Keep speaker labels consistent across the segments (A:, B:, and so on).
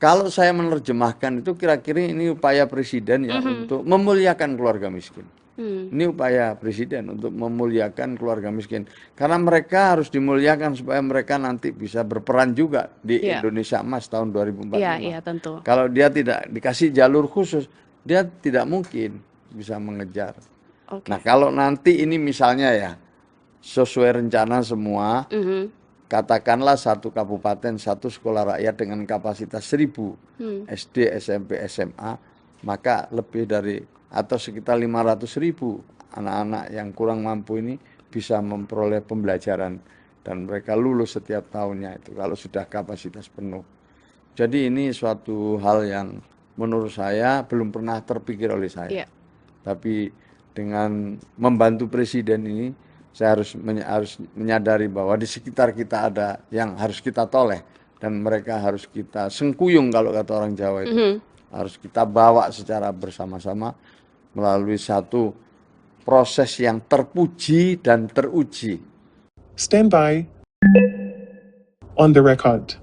A: Kalau saya menerjemahkan itu kira-kira ini upaya presiden ya untuk memuliakan keluarga miskin. Ini upaya presiden untuk memuliakan keluarga miskin. Karena mereka harus dimuliakan supaya mereka nanti bisa berperan juga di
B: Iya,
A: Indonesia Emas tahun
B: iya,
A: 2045.
B: iya tentu.
A: Kalau dia tidak dikasih jalur khusus, dia tidak mungkin bisa mengejar. Nah,
B: Oke.
A: kalau nanti ini misalnya ya, sesuai rencana semua,
B: Mhm.
A: katakanlah satu kabupaten, satu sekolah rakyat dengan kapasitas 1000 SD, SMP, SMA, maka lebih dari atau sekitar 500.000 anak-anak yang kurang mampu ini bisa memperoleh pembelajaran dan mereka lulus setiap tahunnya itu kalau sudah kapasitas penuh. Jadi ini suatu hal yang menurut saya belum pernah terpikir oleh saya.
B: Iya.
A: Tapi dengan membantu presiden ini, saya harus menyadari bahwa di sekitar kita ada yang harus kita toleh dan mereka harus kita sengkuyung kalau kata orang Jawa itu. Harus kita bawa secara bersama-sama melalui satu proses yang terpuji dan teruji.
C: Stand by. On the record.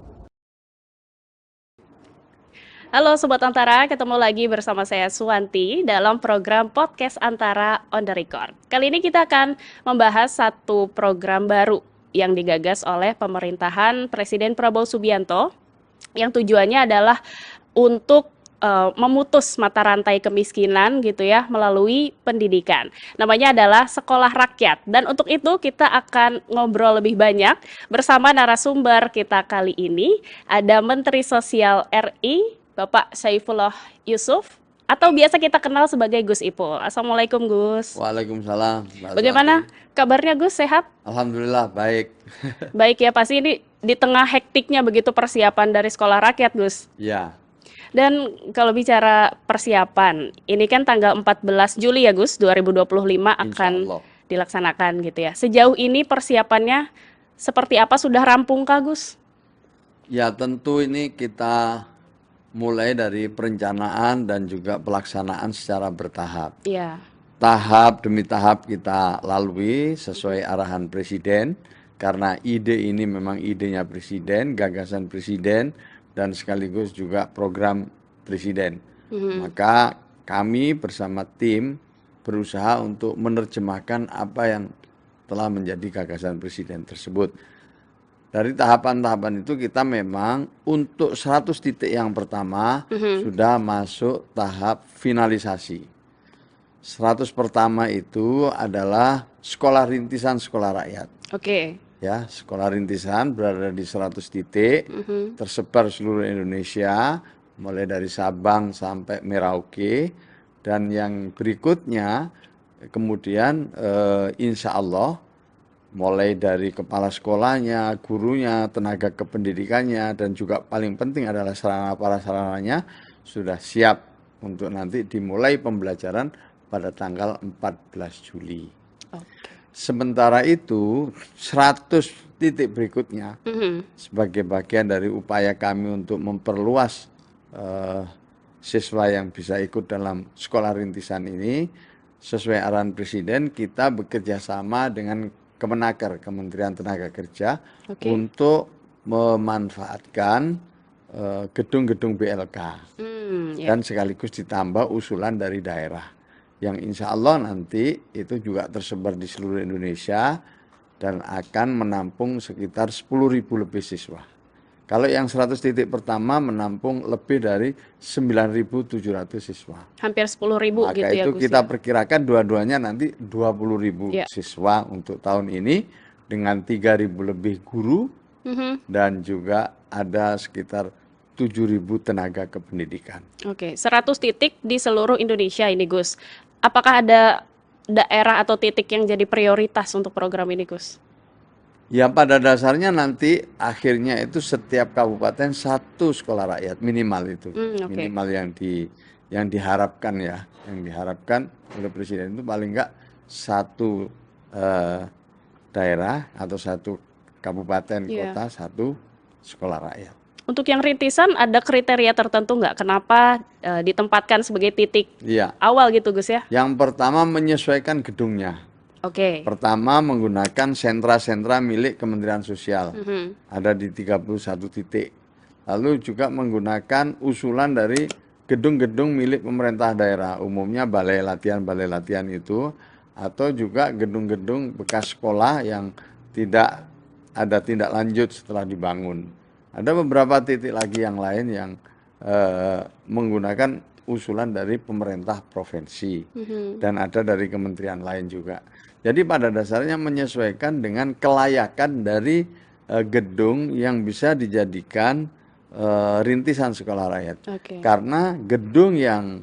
B: Halo Sobat Antara, ketemu lagi bersama saya Suwanti dalam program podcast Antara on the record. Kali ini kita akan membahas satu program baru yang digagas oleh pemerintahan Presiden Prabowo Subianto yang tujuannya adalah untuk memutus mata rantai kemiskinan gitu ya melalui pendidikan. Namanya adalah Sekolah Rakyat. Dan untuk itu kita akan ngobrol lebih banyak bersama narasumber kita kali ini. Ada Menteri Sosial RI Bapak Saifullah Yusuf atau biasa kita kenal sebagai Gus Ipul. Assalamualaikum Gus.
A: Waalaikumsalam, Mbak
B: Bagaimana
A: Suwanti.
B: kabarnya Gus? Sehat?
A: Alhamdulillah baik.
B: Baik ya, pasti ini di tengah hektiknya begitu persiapan dari Sekolah Rakyat Gus.
A: Ya,
B: Dan kalau bicara persiapan, ini kan tanggal 14 Juli ya Gus, 2025
A: insya
B: akan
A: Allah.
B: dilaksanakan gitu ya. Sejauh ini persiapannya seperti apa, sudah rampung kah Gus?
A: Ya tentu ini kita mulai dari perencanaan dan juga pelaksanaan secara bertahap.
B: Iya.
A: Tahap demi tahap kita lalui sesuai arahan presiden, karena ide ini memang idenya presiden, gagasan presiden, dan sekaligus juga program presiden. Maka kami bersama tim berusaha untuk menerjemahkan apa yang telah menjadi gagasan presiden tersebut. Dari tahapan-tahapan itu kita memang untuk 100 titik yang pertama sudah masuk tahap finalisasi. 100 pertama itu adalah sekolah rintisan sekolah rakyat.
B: Oke.
A: Ya, sekolah rintisan berada di 100 titik, tersebar seluruh Indonesia, mulai dari Sabang sampai Merauke, dan yang berikutnya kemudian insya Allah mulai dari kepala sekolahnya, gurunya, tenaga kependidikannya, dan juga paling penting adalah sarana prasarananya sudah siap untuk nanti dimulai pembelajaran pada tanggal 14 Juli.
B: Oke.
A: Sementara itu 100 titik berikutnya sebagai bagian dari upaya kami untuk memperluas siswa yang bisa ikut dalam sekolah rintisan ini, sesuai arahan presiden kita bekerja sama dengan Kemenaker, Kementerian Tenaga Kerja, untuk memanfaatkan gedung-gedung BLK dan sekaligus ditambah usulan dari daerah yang insya Allah nanti itu juga tersebar di seluruh Indonesia dan akan menampung sekitar 10.000 lebih siswa. Kalau yang 100 titik pertama menampung lebih dari 9.700 siswa.
B: Hampir 10.000
A: Maka
B: gitu ya
A: itu
B: Gus
A: kita
B: ya.
A: perkirakan dua-duanya nanti 20.000
B: Iya.
A: siswa untuk tahun ini dengan 3.000 lebih guru dan juga ada sekitar 7.000 tenaga kependidikan.
B: Oke, 100 titik di seluruh Indonesia ini Gus. Apakah ada daerah atau titik yang jadi prioritas untuk program ini Gus?
A: Ya pada dasarnya nanti akhirnya itu setiap kabupaten satu sekolah rakyat minimal itu.
B: Oke.
A: Minimal yang diharapkan ya, yang diharapkan oleh presiden itu paling enggak satu daerah atau satu kabupaten kota satu sekolah rakyat.
B: Untuk yang rintisan ada kriteria tertentu nggak? Kenapa ditempatkan sebagai titik awal gitu Gus ya?
A: Yang pertama menyesuaikan gedungnya.
B: Oke.
A: Pertama menggunakan sentra-sentra milik Kementerian Sosial. Ada di 31 titik. lalu juga menggunakan usulan dari gedung-gedung milik pemerintah daerah, umumnya balai latihan itu, atau juga gedung-gedung bekas sekolah yang tidak ada tindak lanjut setelah dibangun. Ada beberapa titik lagi yang lain yang menggunakan usulan dari pemerintah provinsi dan ada dari kementerian lain juga. Jadi pada dasarnya menyesuaikan dengan kelayakan dari gedung yang bisa dijadikan rintisan sekolah rakyat. Karena gedung yang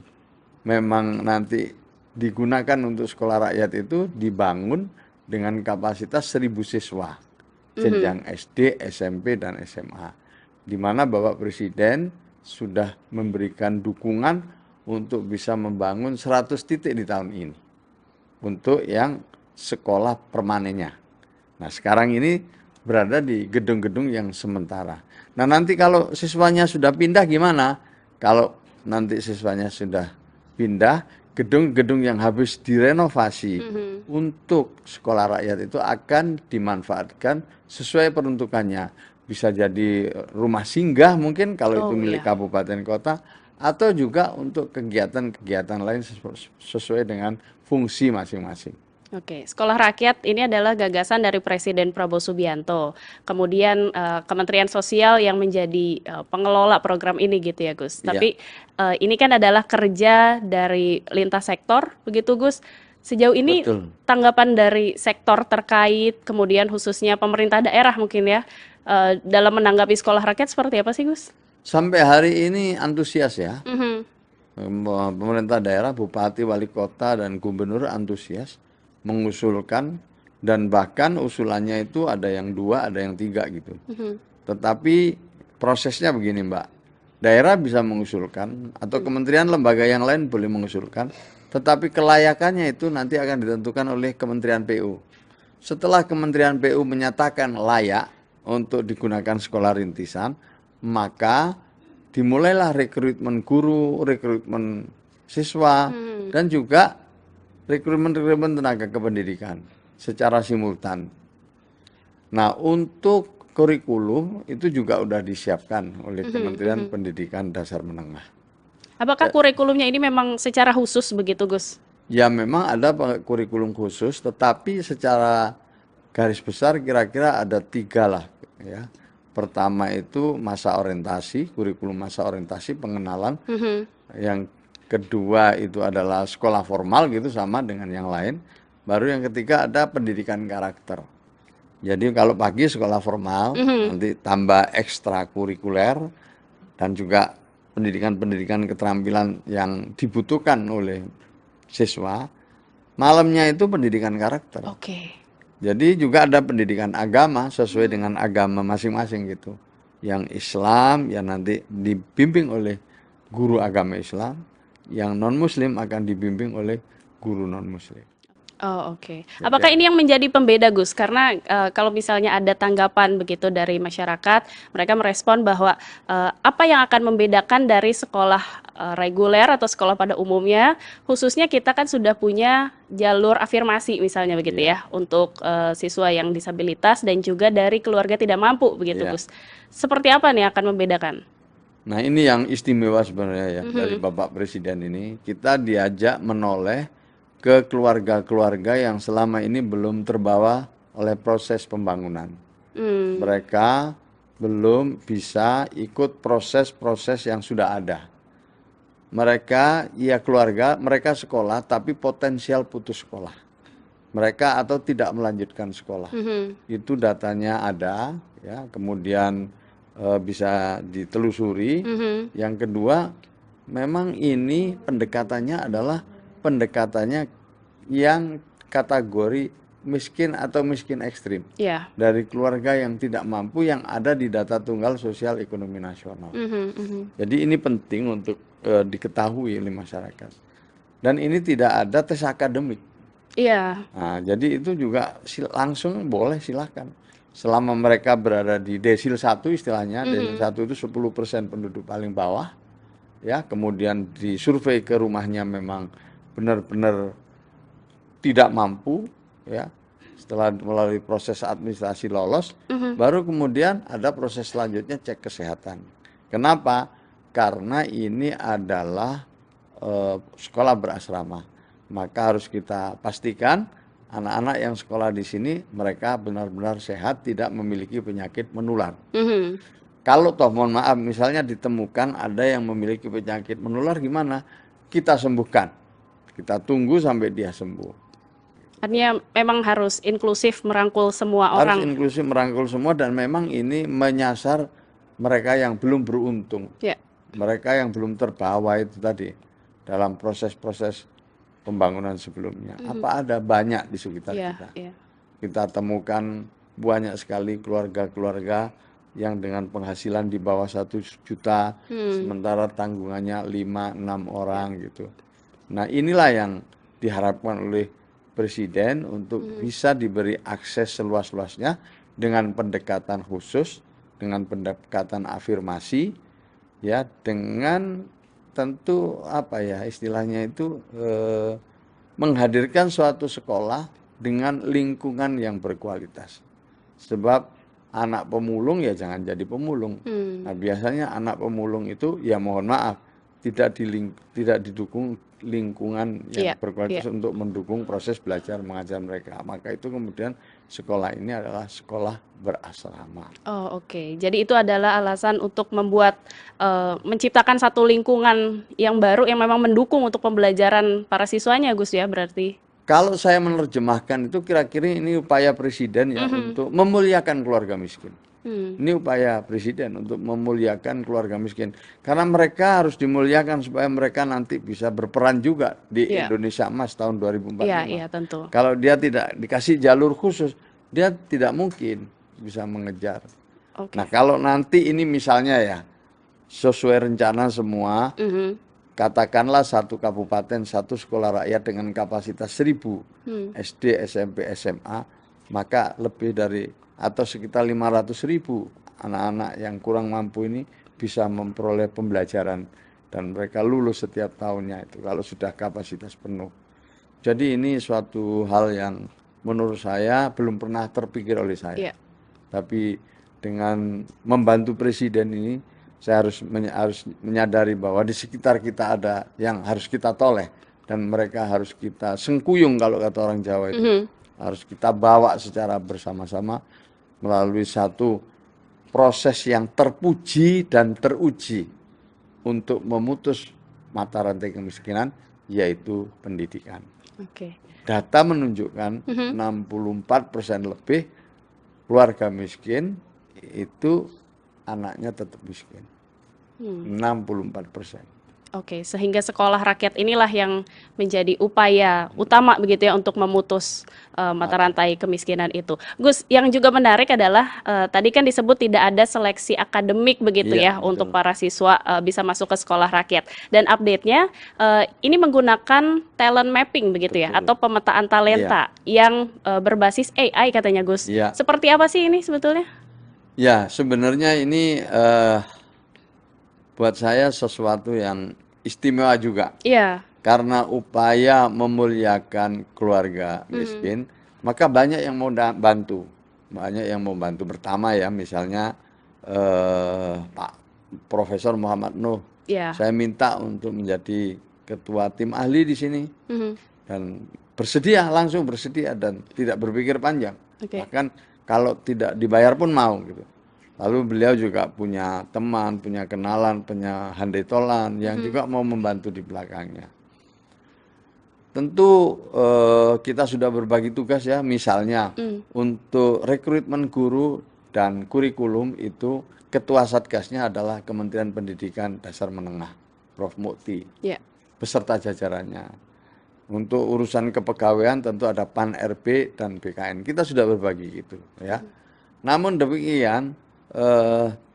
A: memang nanti digunakan untuk sekolah rakyat itu dibangun dengan kapasitas 1.000 siswa jenjang SD, SMP, dan SMA. Di mana Bapak Presiden sudah memberikan dukungan untuk bisa membangun 100 titik di tahun ini untuk yang sekolah permanennya. Nah, sekarang ini berada di gedung-gedung yang sementara. Nah, nanti kalau siswanya sudah pindah gimana? Kalau nanti siswanya sudah pindah, gedung-gedung yang habis direnovasi untuk sekolah rakyat itu akan dimanfaatkan sesuai peruntukannya. Bisa jadi rumah singgah mungkin kalau itu milik kabupaten kota, atau juga untuk kegiatan-kegiatan lain sesuai dengan fungsi masing-masing.
B: Oke, sekolah rakyat ini adalah gagasan dari Presiden Prabowo Subianto. Kemudian Kementerian Sosial yang menjadi pengelola program ini gitu ya Gus. Tapi ini kan adalah kerja dari lintas sektor, begitu Gus. Sejauh ini tanggapan dari sektor terkait, kemudian khususnya pemerintah daerah mungkin ya, dalam menanggapi sekolah rakyat seperti apa sih Gus?
A: Sampai hari ini antusias ya. Pemerintah daerah, bupati, wali kota, dan gubernur antusias mengusulkan, dan bahkan usulannya itu ada yang 2, ada yang 3 gitu. Tetapi prosesnya begini Mbak, daerah bisa mengusulkan atau kementerian lembaga yang lain boleh mengusulkan, tetapi kelayakannya itu nanti akan ditentukan oleh Kementerian PU. Setelah Kementerian PU menyatakan layak untuk digunakan sekolah rintisan, maka dimulailah rekrutmen guru, rekrutmen siswa, dan juga rekrutmen tenaga kependidikan secara simultan. Nah, untuk kurikulum itu juga sudah disiapkan oleh Kementerian Pendidikan Dasar Menengah.
B: Apakah kurikulumnya ini memang secara khusus begitu Gus?
A: Ya memang ada kurikulum khusus, tetapi secara garis besar kira-kira ada 3 lah ya. Pertama itu masa orientasi, kurikulum masa orientasi pengenalan. Yang kedua itu adalah sekolah formal gitu sama dengan yang lain. Baru yang ketiga ada pendidikan karakter. Jadi kalau pagi sekolah formal, nanti tambah ekstrakurikuler dan juga pendidikan-pendidikan keterampilan yang dibutuhkan oleh siswa. Malamnya itu pendidikan karakter. Jadi juga ada pendidikan agama sesuai dengan agama masing-masing gitu. Yang Islam ya nanti dibimbing oleh guru agama Islam, yang non-muslim akan dibimbing oleh guru non-muslim.
B: Apakah ini yang menjadi pembeda Gus? Karena kalau misalnya ada tanggapan begitu dari masyarakat, mereka merespon bahwa apa yang akan membedakan dari sekolah reguler atau sekolah pada umumnya, khususnya kita kan sudah punya jalur afirmasi misalnya begitu ya, untuk siswa yang disabilitas dan juga dari keluarga tidak mampu begitu Gus. Seperti apa nih akan membedakan?
A: Nah, ini yang istimewa sebenarnya ya dari Bapak Presiden ini. Kita diajak menoleh ke keluarga-keluarga yang selama ini belum terbawa oleh proses pembangunan. Mereka belum bisa ikut proses-proses yang sudah ada. Mereka, ya keluarga, mereka sekolah tapi potensial putus sekolah. Mereka atau tidak melanjutkan sekolah. Itu datanya ada, ya. Kemudian bisa ditelusuri. Yang kedua, memang ini pendekatannya adalah pendekatannya yang kategori miskin atau miskin ekstrim dari keluarga yang tidak mampu yang ada di data tunggal sosial ekonomi nasional. Jadi ini penting untuk diketahui oleh masyarakat. Dan ini tidak ada tes akademik. Nah, jadi itu juga langsung boleh silakan. Selama mereka berada di desil 1 istilahnya, desil 1 itu 10% penduduk paling bawah, ya, kemudian disurvei ke rumahnya memang benar-benar tidak mampu, ya. Setelah melalui proses administrasi lolos, baru kemudian ada proses selanjutnya cek kesehatan. Kenapa? Karena ini adalah sekolah berasrama. Maka harus kita pastikan anak-anak yang sekolah di sini mereka benar-benar sehat, tidak memiliki penyakit menular. Kalau toh mohon maaf misalnya ditemukan ada yang memiliki penyakit menular gimana? Kita sembuhkan. Kita tunggu sampai dia sembuh.
B: Artinya memang harus inklusif merangkul semua
A: Harus
B: orang.
A: inklusif merangkul semua dan memang ini menyasar mereka yang belum beruntung.
B: Ya.
A: Mereka yang belum terbawa itu tadi dalam proses-proses pembangunan sebelumnya. Apa ada banyak di sekitar
B: Iya,
A: kita.
B: iya.
A: Kita temukan banyak sekali keluarga-keluarga yang dengan penghasilan di bawah 1 juta, sementara tanggungannya 5-6 orang gitu. Nah inilah yang diharapkan oleh Presiden untuk bisa diberi akses seluas-luasnya dengan pendekatan khusus, dengan pendekatan afirmasi, ya, dengan tentu apa ya istilahnya itu menghadirkan suatu sekolah dengan lingkungan yang berkualitas. Sebab anak pemulung ya jangan jadi pemulung. Nah biasanya anak pemulung itu ya mohon maaf tidak didukung lingkungan yang berkualitas untuk mendukung proses belajar mengajar mereka. Maka itu kemudian sekolah ini adalah sekolah berasrama.
B: Oh, oke. Jadi itu adalah alasan untuk membuat menciptakan satu lingkungan yang baru yang memang mendukung untuk pembelajaran para siswanya, Gus ya, berarti.
A: Kalau saya menerjemahkan itu kira-kira ini upaya Presiden ya untuk memuliakan keluarga miskin. Ini upaya Presiden untuk memuliakan keluarga miskin. Karena mereka harus dimuliakan supaya mereka nanti bisa berperan juga di Indonesia Emas tahun 2045.
B: Iya, tentu.
A: Kalau dia tidak dikasih jalur khusus, dia tidak mungkin bisa mengejar.
B: Oke.
A: Nah kalau nanti ini misalnya ya, sesuai rencana semua, katakanlah satu kabupaten, satu sekolah rakyat dengan kapasitas 1000 SD, SMP, SMA, maka lebih dari atau sekitar 500.000 anak-anak yang kurang mampu ini bisa memperoleh pembelajaran dan mereka lulus setiap tahunnya itu kalau sudah kapasitas penuh. Jadi ini suatu hal yang menurut saya belum pernah terpikir oleh saya. Tapi dengan membantu Presiden ini saya harus menyadari bahwa di sekitar kita ada yang harus kita toleh dan mereka harus kita sengkuyung kalau kata orang Jawa itu. Harus kita bawa secara bersama-sama melalui satu proses yang terpuji dan teruji untuk memutus mata rantai kemiskinan, yaitu pendidikan. Data menunjukkan 64% lebih keluarga miskin itu anaknya tetap miskin. 64%.
B: Oke, sehingga sekolah rakyat inilah yang menjadi upaya utama begitu ya untuk memutus mata rantai kemiskinan itu. Gus, yang juga menarik adalah tadi kan disebut tidak ada seleksi akademik begitu ya
A: betul.
B: untuk para siswa bisa masuk ke sekolah rakyat. Dan update-nya ini menggunakan talent mapping begitu ya, atau pemetaan talenta yang berbasis AI katanya Gus. Seperti apa sih ini sebetulnya?
A: Ya, sebenarnya ini buat saya sesuatu yang istimewa juga. Karena upaya memuliakan keluarga miskin, maka banyak yang mau bantu. Banyak yang mau bantu. Pertama ya, misalnya Pak Profesor Muhammad Nuh. Saya minta untuk menjadi ketua tim ahli di sini. Dan langsung bersedia dan tidak berpikir panjang. Bahkan kalau tidak dibayar pun mau gitu. Lalu beliau juga punya teman, punya kenalan, punya handai tolan yang juga mau membantu di belakangnya. Tentu kita sudah berbagi tugas ya, misalnya untuk rekrutmen guru dan kurikulum itu ketua satgasnya adalah Kementerian Pendidikan Dasar Menengah, Prof. Mukti, beserta jajarannya. Untuk urusan kepegawaian tentu ada PAN RB dan BKN. Kita sudah berbagi gitu ya. Namun demikian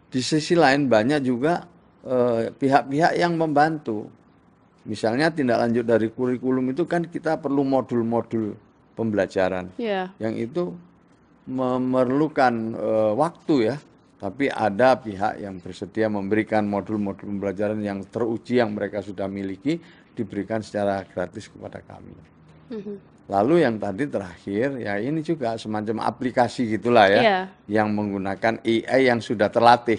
A: di sisi lain banyak juga pihak-pihak yang membantu. Misalnya tindak lanjut dari kurikulum itu kan kita perlu modul-modul pembelajaran. Yang itu memerlukan waktu ya. Tapi ada pihak yang bersedia memberikan modul-modul pembelajaran yang teruji yang mereka sudah miliki diberikan secara gratis kepada kami. Lalu yang tadi terakhir ya ini juga semacam aplikasi gitulah ya, yang menggunakan AI yang sudah terlatih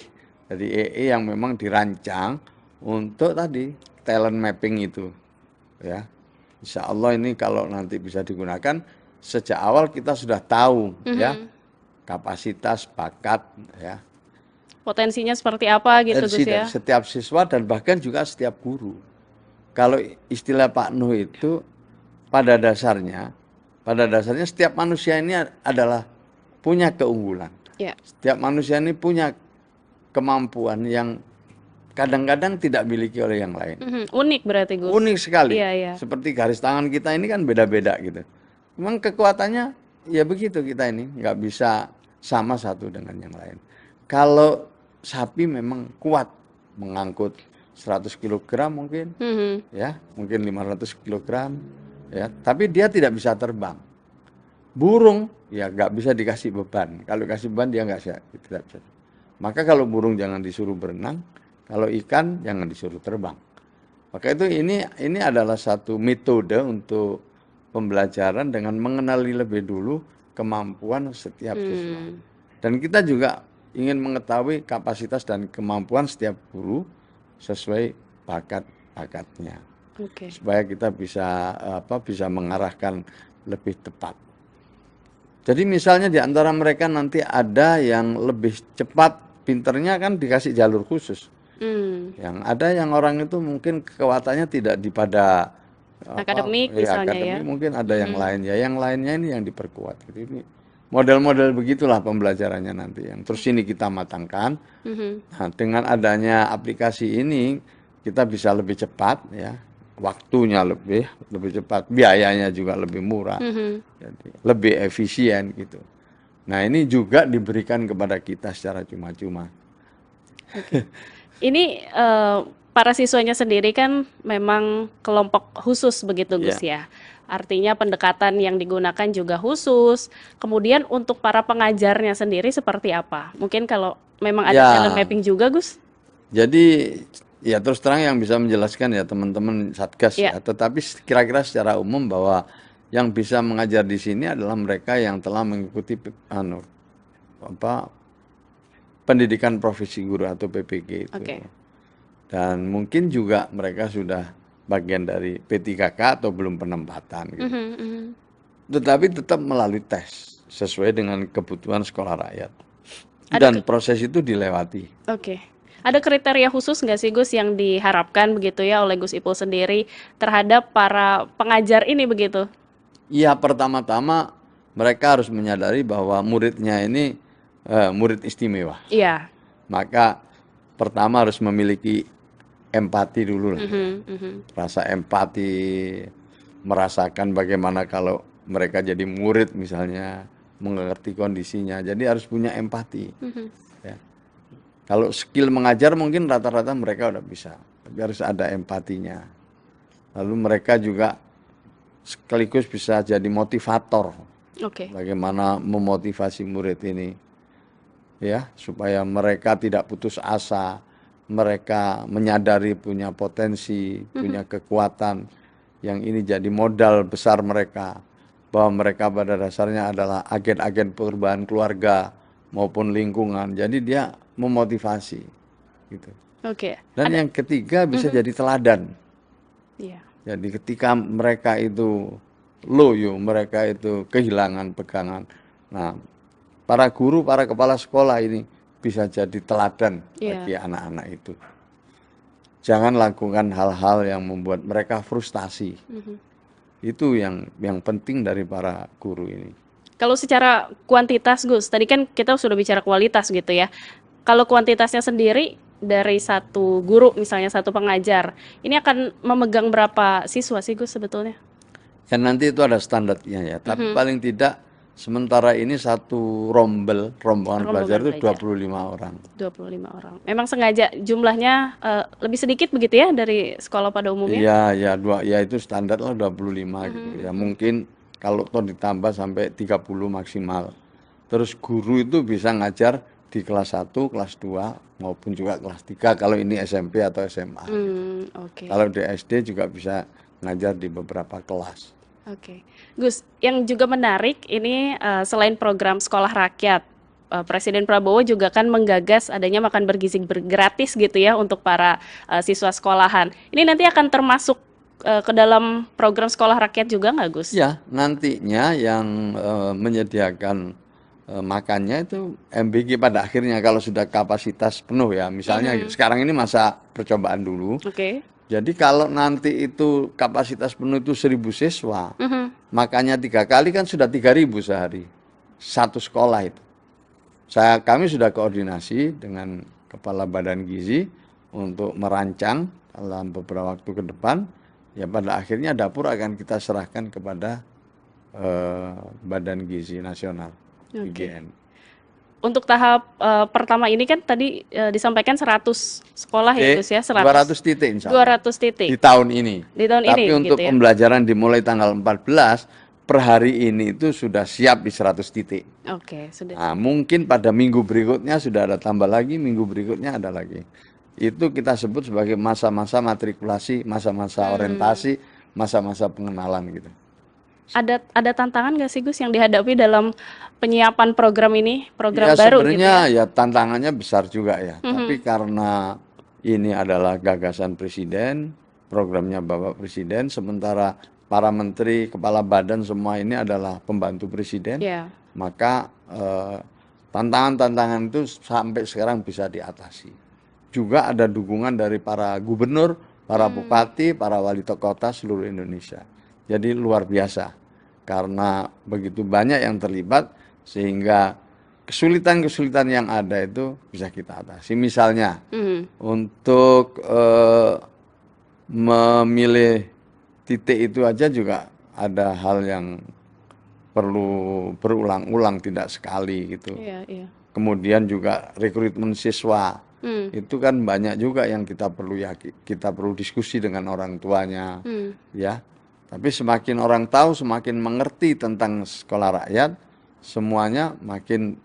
A: Jadi EE yang memang dirancang untuk tadi talent mapping itu, ya. Insya Allah ini kalau nanti bisa digunakan sejak awal kita sudah tahu, ya, kapasitas, bakat, ya,
B: Potensinya seperti apa gitu Gus
A: dari
B: ya?
A: setiap siswa dan bahkan juga setiap guru. Kalau istilah Pak Nuh itu pada dasarnya setiap manusia ini adalah punya keunggulan.
B: Ya.
A: Setiap manusia ini punya kemampuan yang kadang-kadang tidak dimiliki oleh yang lain.
B: Unik berarti Gus.
A: Unik sekali.
B: Iya, iya.
A: Seperti garis tangan kita ini kan beda-beda gitu. Memang kekuatannya ya begitu kita ini, nggak bisa sama satu dengan yang lain. Kalau sapi memang kuat mengangkut 100 kg mungkin, ya, mungkin 500 kg, ya, tapi dia tidak bisa terbang. Burung ya nggak bisa dikasih beban. Kalau kasih beban dia tidak bisa. Maka kalau burung jangan disuruh berenang, kalau ikan jangan disuruh terbang. Maka itu ini adalah satu metode untuk pembelajaran dengan mengenali lebih dulu kemampuan setiap siswa. Dan kita juga ingin mengetahui kapasitas dan kemampuan setiap guru sesuai bakat-bakatnya.
B: Oke.
A: Supaya kita bisa mengarahkan lebih tepat. Jadi misalnya di antara mereka nanti ada yang lebih cepat, pinternya kan dikasih jalur khusus. Yang ada yang orang itu mungkin kekuatannya tidak di pada
B: Akademik misalnya ya.
A: mungkin ada yang lain ya. Yang lainnya ini yang diperkuat. Jadi ini model-model begitulah pembelajarannya nanti yang terus ini kita matangkan. Nah, dengan adanya aplikasi ini kita bisa lebih cepat ya. Waktunya lebih cepat, biayanya juga lebih murah, jadi lebih efisien gitu. Nah ini juga diberikan kepada kita secara cuma-cuma.
B: Oke. Ini para siswanya sendiri kan memang kelompok khusus begitu Gus ya. Artinya pendekatan yang digunakan juga khusus. Kemudian untuk para pengajarnya sendiri seperti apa? Mungkin kalau memang ada talent mapping juga Gus?
A: Jadi ya terus terang yang bisa menjelaskan ya teman-teman Satgas ya. Tetapi kira-kira secara umum bahwa yang bisa mengajar di sini adalah mereka yang telah mengikuti pendidikan profesi guru atau PPG itu. Dan mungkin juga mereka sudah bagian dari P3K atau belum penempatan gitu. Tetapi tetap melalui tes sesuai dengan kebutuhan sekolah rakyat. Dan proses itu dilewati.
B: Oke. Ada kriteria khusus nggak sih Gus yang diharapkan begitu ya oleh Gus Ipul sendiri terhadap para pengajar ini begitu?
A: Iya, pertama-tama mereka harus menyadari bahwa muridnya ini murid istimewa.
B: Iya.
A: Maka pertama harus memiliki empati dulu lah. Rasa empati, merasakan bagaimana kalau mereka jadi murid misalnya, mengerti kondisinya. Jadi harus punya empati. Ya. Kalau skill mengajar mungkin rata-rata mereka udah bisa, tapi harus ada empatinya. Lalu mereka juga sekaligus bisa jadi motivator. Bagaimana memotivasi murid ini, ya, supaya mereka tidak putus asa, mereka menyadari punya potensi, punya kekuatan, yang ini jadi modal besar mereka, bahwa mereka pada dasarnya adalah agen-agen perubahan keluarga maupun lingkungan. Jadi dia memotivasi gitu. Dan yang ketiga bisa jadi teladan. Jadi ketika mereka itu loyo, mereka itu kehilangan pegangan. Nah, para guru, para kepala sekolah ini bisa jadi teladan bagi anak-anak itu. Jangan lakukan hal-hal yang membuat mereka frustasi. Itu yang penting dari para guru ini.
B: Kalau secara kuantitas Gus, tadi kan kita sudah bicara kualitas gitu ya. Kalau kuantitasnya sendiri dari satu guru misalnya satu pengajar, ini akan memegang berapa siswa sih Gus sebetulnya?
A: Ya nanti itu ada standarnya ya, tapi paling tidak sementara ini satu rombongan belajar itu 25 orang.
B: 25 orang. Memang sengaja jumlahnya lebih sedikit begitu ya dari sekolah pada umumnya?
A: Iya, ya itu standar lah 25 gitu ya. Mungkin kalau toh ditambah sampai 30 maksimal. Terus guru itu bisa ngajar di kelas 1, kelas 2 maupun juga kelas 3 kalau ini SMP atau SMA. Kalau di SD juga bisa ngajar di beberapa kelas.
B: Gus, yang juga menarik ini selain program sekolah rakyat, Presiden Prabowo juga kan menggagas adanya makan bergizi gratis gitu ya untuk para siswa sekolahan. Ini nanti akan termasuk ke dalam program sekolah rakyat juga nggak, Gus?
A: Ya, nantinya yang menyediakan makannya itu MBG pada akhirnya kalau sudah kapasitas penuh ya. Misalnya sekarang ini masa percobaan dulu.
B: Oke.
A: Jadi kalau nanti itu kapasitas penuh itu 1.000 siswa, makannya 3 kali kan sudah 3.000 sehari. Satu sekolah itu. Kami sudah koordinasi dengan Kepala Badan Gizi untuk merancang dalam beberapa waktu ke depan. Ya pada akhirnya dapur akan kita serahkan kepada Badan Gizi Nasional, BGN.
B: Untuk tahap pertama ini kan tadi disampaikan 100 sekolah ya Gus ya,
A: 200 titik insya Allah
B: 200 titik
A: di tahun ini.
B: di tahun
A: Tapi
B: ini
A: untuk
B: gitu ya.
A: pembelajaran dimulai tanggal 14, per hari ini itu sudah siap di 100 titik.
B: Oke, sudah.
A: Nah, mungkin pada minggu berikutnya sudah ada tambah lagi, minggu berikutnya ada lagi. Itu kita sebut sebagai masa-masa matrikulasi, masa-masa orientasi, masa-masa pengenalan gitu.
B: Ada tantangan nggak sih Gus yang dihadapi dalam penyiapan program ini, program
A: Ya
B: baru gitu
A: sebenarnya
B: ya?
A: ya tantangannya besar juga ya. Tapi karena ini adalah gagasan Presiden, programnya Bapak Presiden, sementara para menteri, kepala badan semua ini adalah pembantu Presiden,
B: Ya.
A: maka tantangan-tantangan itu sampai sekarang bisa diatasi. Juga ada dukungan dari para gubernur, para bupati, para wali kota seluruh Indonesia. Jadi luar biasa karena begitu banyak yang terlibat sehingga kesulitan-kesulitan yang ada itu bisa kita atasi. Misalnya untuk memilih titik itu aja juga ada hal yang perlu berulang-ulang tidak sekali gitu.
B: Iya, iya.
A: Kemudian juga rekrutmen siswa. Itu kan banyak juga yang kita perlu diskusi dengan orang tuanya, ya. Tapi semakin orang tahu, semakin mengerti tentang sekolah rakyat, semuanya makin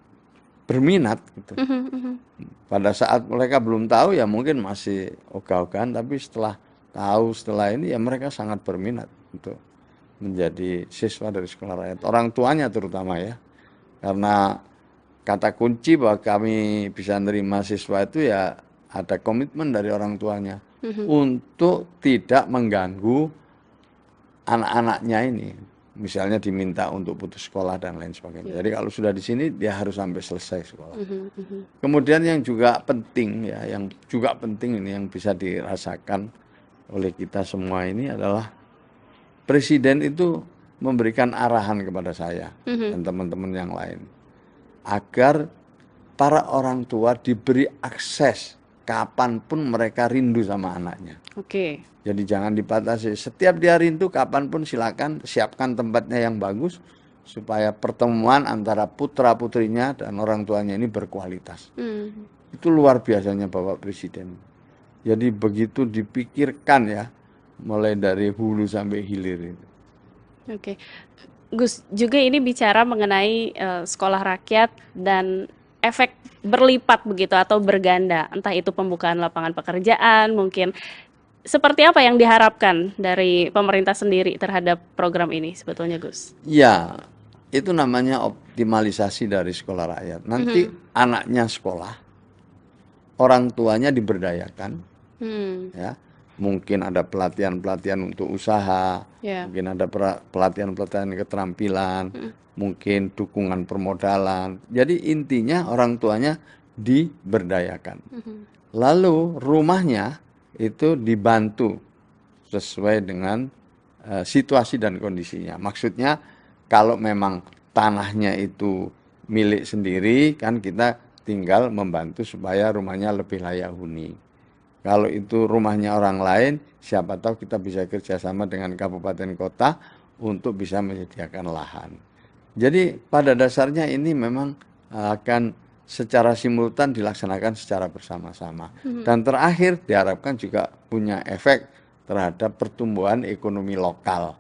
A: berminat gitu. Pada saat mereka belum tahu ya mungkin masih ogah-ogahan, tapi setelah tahu, setelah ini ya mereka sangat berminat untuk menjadi siswa dari sekolah rakyat. Orang tuanya terutama ya, karena kata kunci bahwa kami bisa menerima siswa itu ya ada komitmen dari orang tuanya untuk tidak mengganggu anak-anaknya ini. Misalnya diminta untuk putus sekolah dan lain sebagainya. Jadi kalau sudah di sini dia harus sampai selesai sekolah. Kemudian yang juga penting ya, yang juga penting ini yang bisa dirasakan oleh kita semua ini adalah Presiden itu memberikan arahan kepada saya dan teman-teman yang lain agar para orang tua diberi akses kapanpun mereka rindu sama anaknya.
B: Oke.
A: Jadi jangan dibatasi. Setiap dia rindu kapanpun silakan siapkan tempatnya yang bagus supaya pertemuan antara putra putrinya dan orang tuanya ini berkualitas. Itu luar biasanya Bapak Presiden. Jadi begitu dipikirkan ya, mulai dari hulu sampai hilir itu.
B: Oke. Gus, juga ini bicara mengenai sekolah rakyat dan efek berlipat begitu atau berganda, entah itu pembukaan lapangan pekerjaan, mungkin seperti apa yang diharapkan dari pemerintah sendiri terhadap program ini sebetulnya, Gus?
A: Ya, itu namanya optimalisasi dari sekolah rakyat. Nanti anaknya sekolah, orang tuanya diberdayakan, ya. Mungkin ada pelatihan-pelatihan untuk usaha, mungkin ada pelatihan-pelatihan keterampilan, mungkin dukungan permodalan. Jadi intinya orang tuanya diberdayakan. Lalu rumahnya itu dibantu sesuai dengan situasi dan kondisinya. Maksudnya kalau memang tanahnya itu milik sendiri, kan kita tinggal membantu supaya rumahnya lebih layak huni. Kalau itu rumahnya orang lain, siapa tahu kita bisa kerjasama dengan kabupaten kota untuk bisa menyediakan lahan. Jadi pada dasarnya ini memang akan secara simultan dilaksanakan secara bersama-sama. Dan terakhir diharapkan juga punya efek terhadap pertumbuhan ekonomi lokal.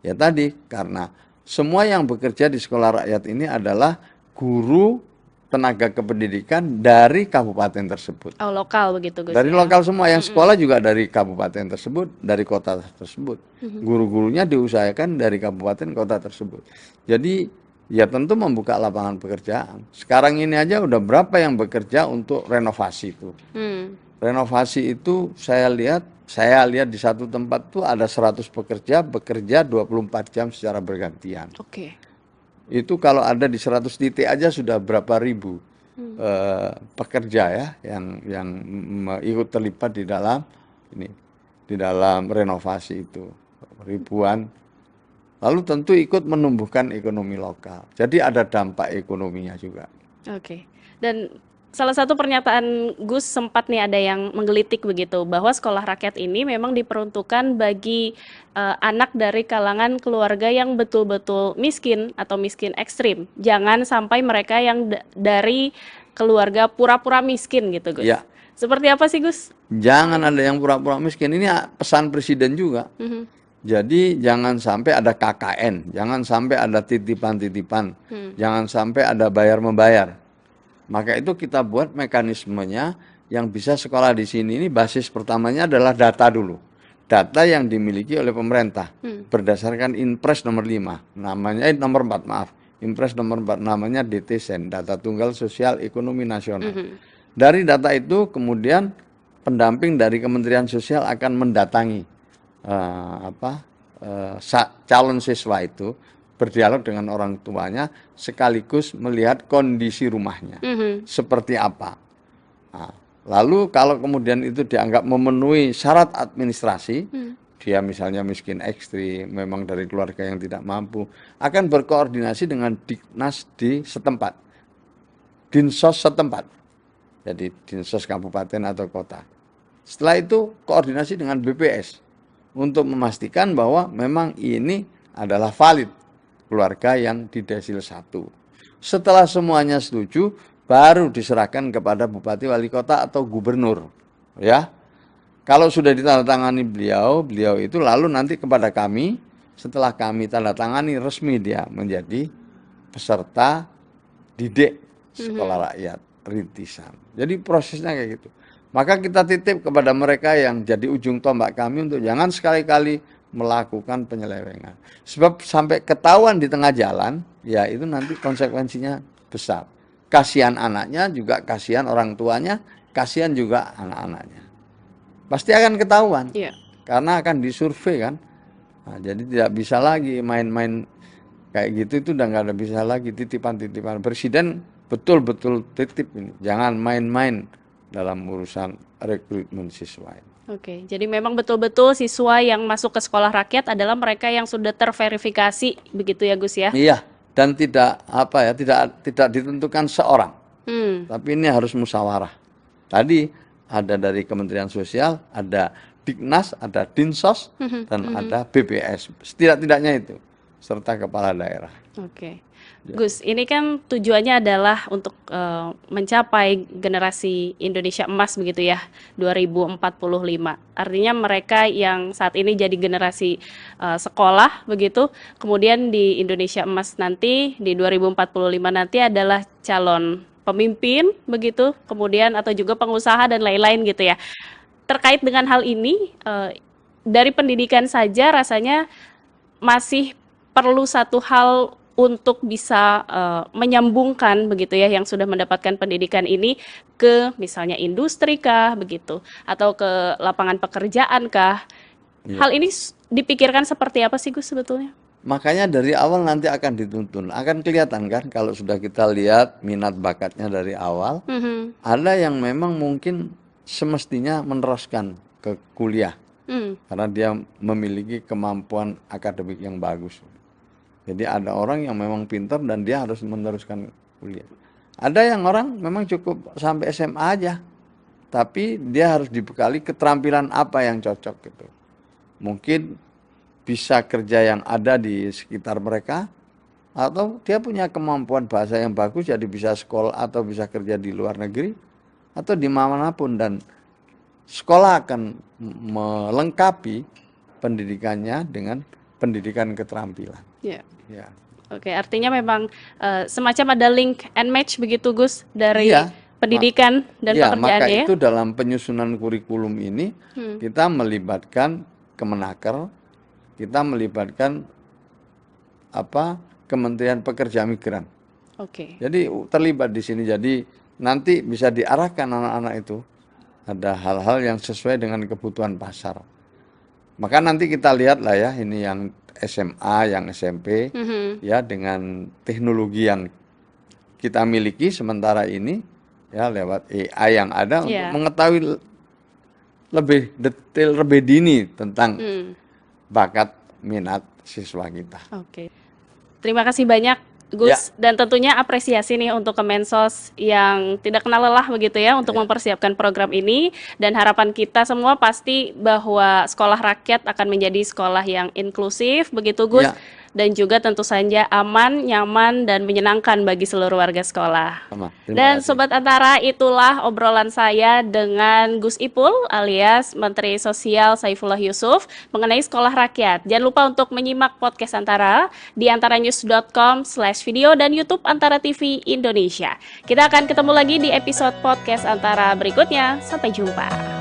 A: Ya tadi, karena semua yang bekerja di sekolah rakyat ini adalah guru tenaga kependidikan dari kabupaten tersebut.
B: Oh, lokal begitu, Gus.
A: Dari lokal semua, yang sekolah juga dari kabupaten tersebut, dari kota tersebut. Guru-gurunya diusahakan dari kabupaten kota tersebut. Jadi ya tentu membuka lapangan pekerjaan. Sekarang ini aja udah berapa yang bekerja untuk renovasi itu. Renovasi itu saya lihat di satu tempat tuh ada 100 pekerja bekerja 24 jam secara bergantian.
B: Oke.
A: Itu kalau ada di 100 titik aja sudah berapa ribu pekerja ya yang ikut terlibat di dalam renovasi itu, ribuan. Lalu tentu ikut menumbuhkan ekonomi lokal. Jadi ada dampak ekonominya juga.
B: Oke. Dan salah satu pernyataan Gus sempat nih ada yang menggelitik begitu, bahwa sekolah rakyat ini memang diperuntukkan bagi anak dari kalangan keluarga yang betul-betul miskin atau miskin ekstrim. Jangan sampai mereka yang dari keluarga pura-pura miskin gitu, Gus.
A: Ya.
B: Seperti apa sih, Gus?
A: Jangan ada yang pura-pura miskin. Ini pesan presiden juga. Jadi jangan sampai ada KKN, jangan sampai ada titipan-titipan, jangan sampai ada bayar-membayar. Maka itu kita buat mekanismenya yang bisa sekolah di sini. Ini basis pertamanya adalah data dulu. Data yang dimiliki oleh pemerintah berdasarkan Inpres nomor 5, nomor 4, maaf. Inpres nomor 4 namanya DTSEN, Data Tunggal Sosial Ekonomi Nasional. Dari data itu kemudian pendamping dari Kementerian Sosial akan mendatangi calon siswa itu, berdialog dengan orang tuanya sekaligus melihat kondisi rumahnya seperti apa. Nah, lalu kalau kemudian itu dianggap memenuhi syarat administrasi, dia misalnya miskin ekstrim, memang dari keluarga yang tidak mampu, akan berkoordinasi dengan Diknas di setempat, Dinsos setempat, jadi Dinsos kabupaten atau kota. Setelah itu koordinasi dengan BPS untuk memastikan bahwa memang ini adalah valid keluarga yang di desil 1. Setelah semuanya setuju, baru diserahkan kepada bupati, wali kota atau gubernur. Ya, kalau sudah ditandatangani beliau itu lalu nanti kepada kami. Setelah kami tanda tangani, resmi dia menjadi peserta didik sekolah rakyat rintisan. Jadi prosesnya kayak gitu. Maka kita titip kepada mereka yang jadi ujung tombak kami untuk jangan sekali-kali melakukan penyelewengan. Sebab sampai ketahuan di tengah jalan, ya itu nanti konsekuensinya besar. Kasihan anaknya, juga kasihan orang tuanya, kasihan juga anak-anaknya. Pasti akan ketahuan, karena akan disurvei kan. Nah, jadi tidak bisa lagi main-main kayak gitu, itu udah nggak ada bisa lagi titipan-titipan. Presiden betul-betul titip ini, jangan main-main dalam urusan rekrutmen siswa.
B: Oke, jadi memang betul-betul siswa yang masuk ke sekolah rakyat adalah mereka yang sudah terverifikasi, begitu ya Gus ya?
A: Iya, dan tidak tidak ditentukan seorang, tapi ini harus musyawarah. Tadi ada dari Kementerian Sosial, ada Diknas, ada Dinsos, dan ada BPS. Setidak-tidaknya itu, serta kepala daerah.
B: Oke. Gus, ini kan tujuannya adalah untuk mencapai generasi Indonesia emas begitu ya, 2045. Artinya mereka yang saat ini jadi generasi sekolah begitu, kemudian di Indonesia emas nanti di 2045 nanti adalah calon pemimpin begitu, kemudian atau juga pengusaha dan lain-lain gitu ya. Terkait dengan hal ini, dari pendidikan saja rasanya masih perlu satu hal untuk bisa menyambungkan begitu ya yang sudah mendapatkan pendidikan ini ke misalnya industri kah begitu atau ke lapangan pekerjaan kah. Hal ini dipikirkan seperti apa sih Gus sebetulnya?
A: Makanya dari awal nanti akan dituntun, akan kelihatan kan kalau sudah kita lihat minat bakatnya dari awal. Ada yang memang mungkin semestinya meneruskan ke kuliah karena dia memiliki kemampuan akademik yang bagus. Jadi ada orang yang memang pintar dan dia harus meneruskan kuliah. Ada yang orang memang cukup sampai SMA aja, tapi dia harus dibekali keterampilan apa yang cocok gitu. Mungkin bisa kerja yang ada di sekitar mereka, atau dia punya kemampuan bahasa yang bagus jadi bisa sekolah atau bisa kerja di luar negeri atau di manapun, dan sekolah akan melengkapi pendidikannya dengan pendidikan keterampilan.
B: Ya.
A: Ya.
B: Oke, artinya memang semacam ada link and match begitu Gus dari pendidikan dan pekerjaan
A: maka
B: ya.
A: itu dalam penyusunan kurikulum ini kita melibatkan Kemenaker, kita melibatkan Kementerian Pekerja Migran.
B: Oke.
A: Jadi terlibat di sini. Jadi nanti bisa diarahkan anak-anak itu ada hal-hal yang sesuai dengan kebutuhan pasar. Maka nanti kita lihat lah ya, ini yang SMA, yang SMP, ya dengan teknologi yang kita miliki sementara ini, ya lewat AI yang ada untuk mengetahui lebih detail, lebih dini tentang bakat minat siswa kita.
B: Oke. Terima kasih banyak Gus, dan tentunya apresiasi nih untuk Kemensos yang tidak kenal lelah begitu ya untuk mempersiapkan program ini, dan harapan kita semua pasti bahwa sekolah rakyat akan menjadi sekolah yang inklusif begitu Gus, dan juga tentu saja aman, nyaman, dan menyenangkan bagi seluruh warga sekolah. Dan Sobat Antara, itulah obrolan saya dengan Gus Ipul alias Menteri Sosial Saifullah Yusuf mengenai sekolah rakyat. Jangan lupa untuk menyimak podcast Antara di antaranews.com/video dan YouTube Antara TV Indonesia. Kita akan ketemu lagi di episode podcast Antara berikutnya. Sampai jumpa.